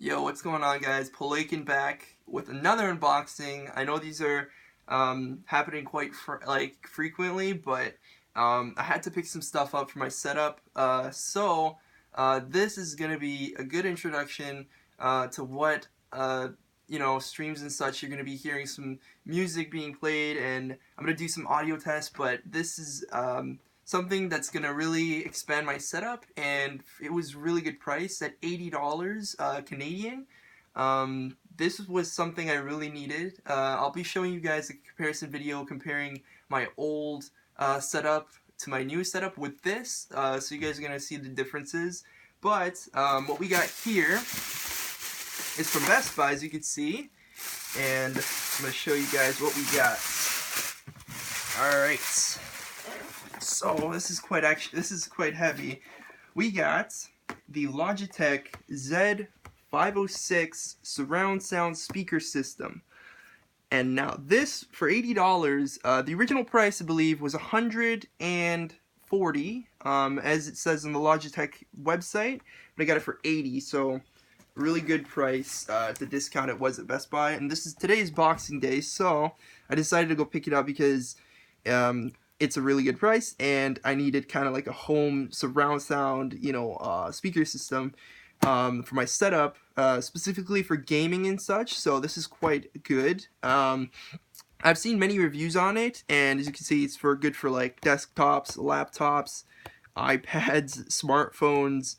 Yo, what's going on, guys? Polakin back with another unboxing. I know these are happening quite frequently, but I had to pick some stuff up for my setup. This is gonna be a good introduction to what streams and such. You're gonna be hearing some music being played, and I'm gonna do some audio tests. But this is something that's gonna really expand my setup, and it was really good price at $80 Canadian. This was something I really needed. I'll be showing you guys a comparison video comparing my old setup to my new setup with this, so you guys are gonna see the differences. But what we got here is from Best Buy, as you can see, and I'm gonna show you guys what we got. All right. So this is quite heavy. We got the Logitech Z506 surround sound speaker system. And now this, for $80, the original price I believe was $140, as it says on the Logitech website, but I got it for $80, so really good price. The discount it was at Best Buy, and today's Boxing Day, so I decided to go pick it up because it's a really good price, and I needed kind of like a home surround sound, speaker system for my setup, specifically for gaming and such. So this is quite good. I've seen many reviews on it, and as you can see, it's good for like desktops, laptops, iPads, smartphones,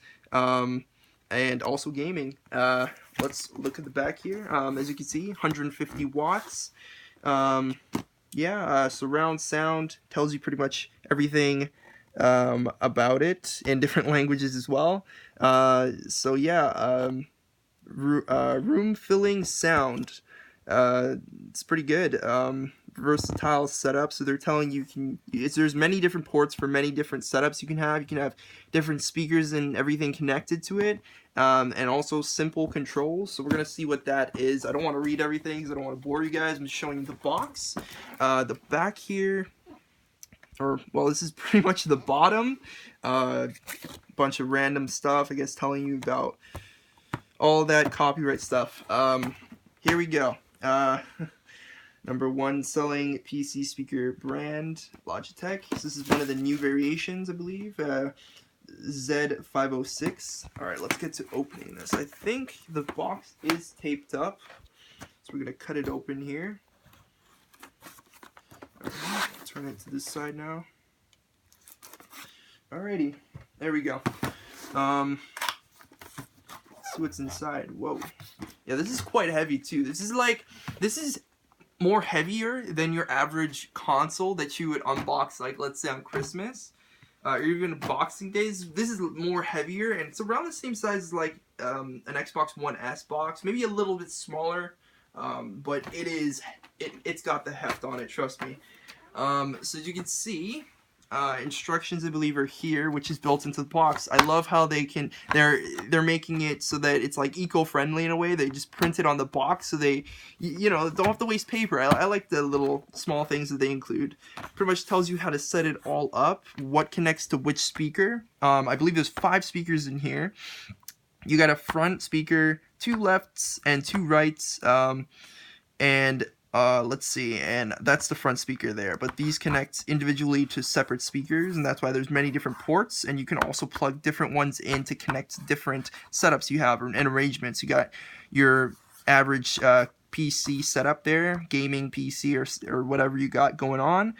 and also gaming. Let's look at the back here. As you can see, 150 watts. Surround sound tells you pretty much everything about it in different languages as well. Room filling sound. It's pretty good. Versatile setup. So they're telling you there's many different ports for many different setups you can have. You can have different speakers and everything connected to it, and also simple controls. So we're gonna see what that is. I don't want to read everything because I don't want to bore you guys. I'm just showing you the box. The back here, this is pretty much the bottom. Bunch of random stuff, I guess, telling you about all that copyright stuff. Here we go. Number one selling PC speaker brand, Logitech. So this is one of the new variations, I believe. Z506. Alright, let's get to opening this. I think the box is taped up, so we're going to cut it open here. Right, turn it to this side now. Alrighty, there we go. Let's see what's inside. Whoa. Yeah, this is quite heavy too. This is more heavier than your average console that you would unbox, like, let's say on Christmas, or even Boxing Days. This is more heavier, and it's around the same size as like an Xbox One S box, maybe a little bit smaller, but it's got the heft on it, trust me. So as you can see, instructions I believe are here, which is built into the box. I love how they're making it so that it's like eco-friendly in a way. They just print it on the box, so they don't have to waste paper. I like the little small things that they include. Pretty much tells you how to set it all up, what connects to which speaker. I believe there's 5 speakers in here. You got a front speaker, 2 lefts and 2 rights, let's see, and that's the front speaker there, but these connect individually to separate speakers, and that's why there's many different ports, and you can also plug different ones in to connect to different setups you have and arrangements. You got your average PC setup there, gaming PC or whatever you got going on.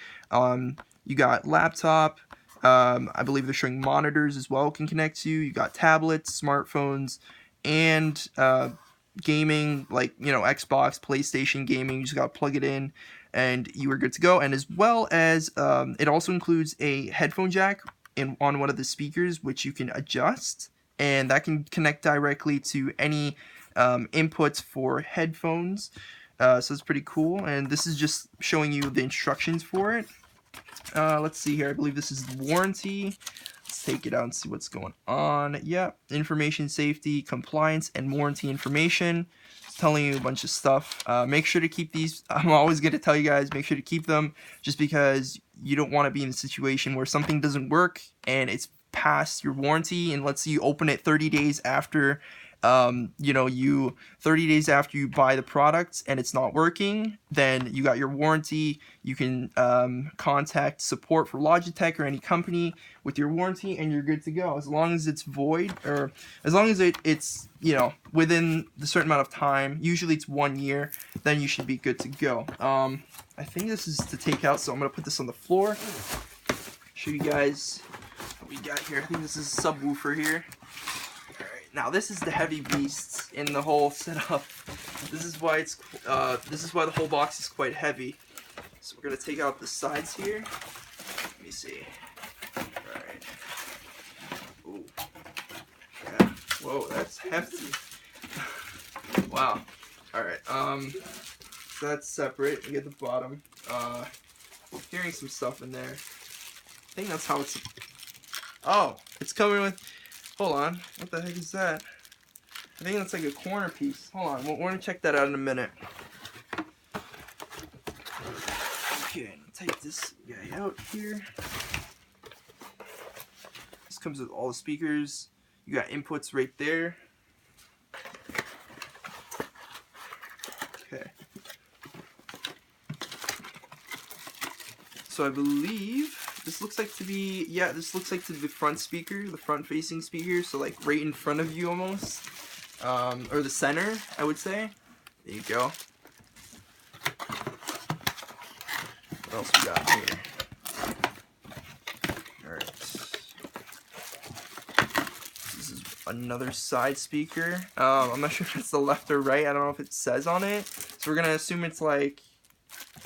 You got laptop, I believe they're showing monitors as well can connect to. You got tablets, smartphones, and gaming, like Xbox, PlayStation gaming. You just gotta plug it in and you are good to go. And as well as it also includes a headphone jack on one of the speakers, which you can adjust, and that can connect directly to any inputs for headphones. So it's pretty cool, and this is just showing you the instructions for it. Let's see here, I believe this is warranty. Take it out and see what's going on. Yeah, information, safety, compliance, and warranty information. It's telling you a bunch of stuff. Make sure to keep these. I'm always going to tell you guys, make sure to keep them, just because you don't want to be in a situation where something doesn't work and it's past your warranty, and let's say you open it 30 days after you 30 days after you buy the product and it's not working, then you got your warranty. You can contact support for Logitech or any company with your warranty, and you're good to go. As long as it's void, or as long as it's within the certain amount of time, usually it's 1 year, then you should be good to go. I think this is to take out, so I'm gonna put this on the floor. Show you guys what we got here. I think this is a subwoofer here. Now this is the heavy beast in the whole setup. This is why the whole box is quite heavy. So we're gonna take out the sides here. Let me see. Alright. Ooh. Yeah. Whoa, that's hefty. Wow. Alright, so that's separate. We get the bottom. Hearing some stuff in there. I think that's how it's. Oh, it's coming with. Hold on, what the heck is that? I think that's like a corner piece. Hold on, we're gonna check that out in a minute. Okay, take this guy out here. This comes with all the speakers. You got inputs right there. Okay. So I believe this looks like to be, this looks like to be the front speaker, the front facing speaker, so like right in front of you almost, or the center, I would say. There you go. What else we got here? Alright. This is another side speaker. I'm not sure if it's the left or right, I don't know if it says on it. So we're gonna assume it's like,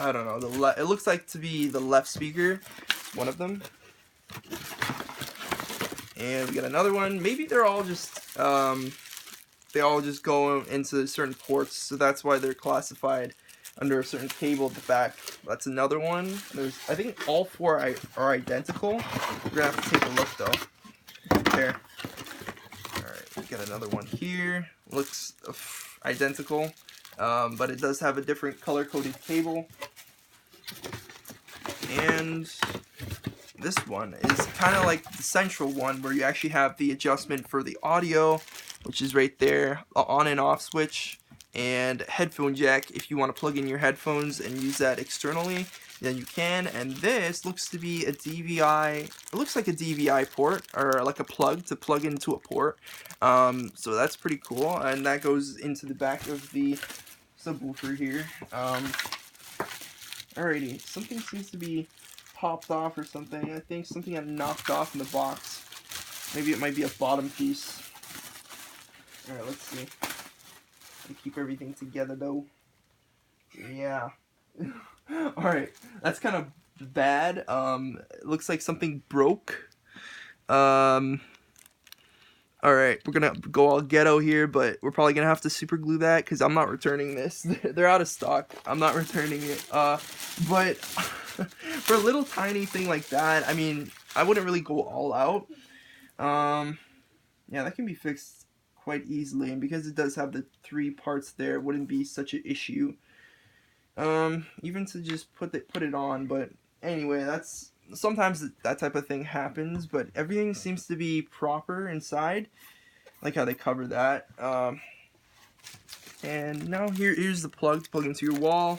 I don't know, it looks like to be the left speaker. One of them, and we got another one. Maybe they're all just they all just go into certain ports, so that's why they're classified under a certain cable at the back. That's another one. I think all four are identical. We're gonna have to take a look though. There. All right, we got another one here. Looks identical, but it does have a different color-coded cable. And this one is kind of like the central one, where you actually have the adjustment for the audio, which is right there, on and off switch, and headphone jack. If you want to plug in your headphones and use that externally, then you can. And this looks to be a DVI. It looks like a DVI port, or like a plug to plug into a port. So that's pretty cool, and that goes into the back of the subwoofer here. Alrighty, something seems to be popped off or something. I think something got knocked off in the box. Maybe it might be a bottom piece. Alright, let's see. Keep everything together though. Yeah. Alright, that's kind of bad. It looks like something broke. Alright, we're gonna go all ghetto here, but we're probably gonna have to super glue that because I'm not returning this. They're out of stock. I'm not returning it. But for a little tiny thing like that, I mean, I wouldn't really go all out. Yeah, that can be fixed quite easily, and because it does have the 3 parts there, it wouldn't be such an issue. Even to just put it on, but anyway, that's. Sometimes that type of thing happens, but everything seems to be proper inside. Like how they cover that. And now here's the plug to plug into your wall.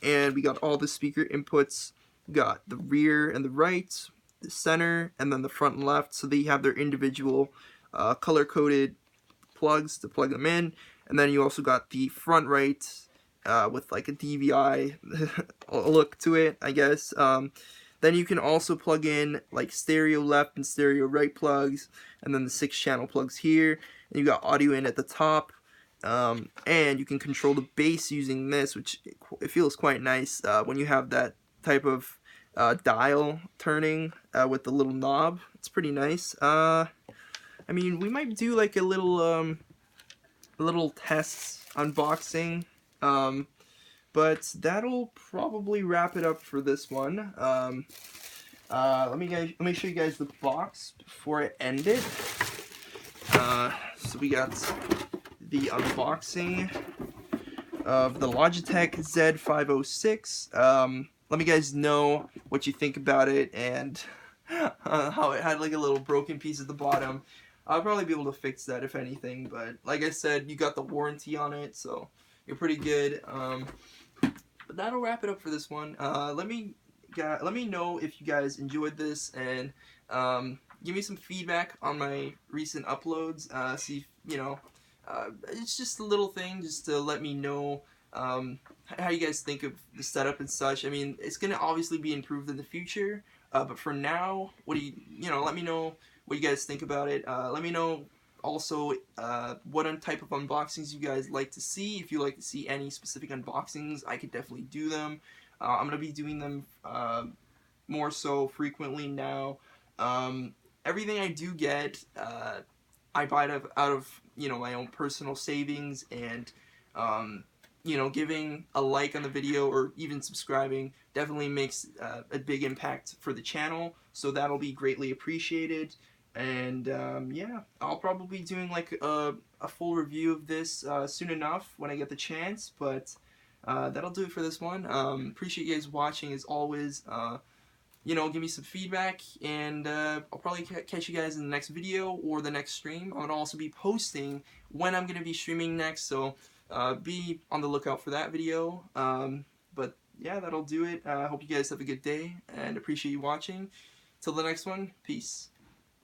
And we got all the speaker inputs. We got the rear and the right, the center, and then the front and left. So they have their individual color-coded plugs to plug them in. And then you also got the front right with like a DVI look to it, I guess. Then you can also plug in like stereo left and stereo right plugs, and then the 6-channel plugs here. And you got audio in at the top, and you can control the bass using this, which it feels quite nice when you have that type of dial turning with the little knob. It's pretty nice. I mean, we might do like a little test unboxing. But that'll probably wrap it up for this one. Let me show you guys the box before I end it. So we got the unboxing of the Logitech Z506. Let me guys know what you think about it, and how it had like a little broken piece at the bottom. I'll probably be able to fix that if anything. But like I said, you got the warranty on it, so you're pretty good. But that'll wrap it up for this one. Let me know if you guys enjoyed this, and give me some feedback on my recent uploads. See if, it's just a little thing just to let me know how you guys think of the setup and such. I mean, it's gonna obviously be improved in the future, but for now, what do let me know what you guys think about it. Let me know also what type of unboxings you guys like to see. If you like to see any specific unboxings, I could definitely do them. I'm gonna be doing them more so frequently now. Everything I do get, I buy it out of my own personal savings, and giving a like on the video or even subscribing definitely makes a big impact for the channel. So that'll be greatly appreciated. And yeah, I'll probably be doing like a full review of this soon enough when I get the chance. But that'll do it for this one. Appreciate you guys watching as always. Give me some feedback, and I'll probably catch you guys in the next video or the next stream. I'm going to also be posting when I'm going to be streaming next, so be on the lookout for that video. But yeah, that'll do it. I hope you guys have a good day, and appreciate you watching. Till the next one, peace.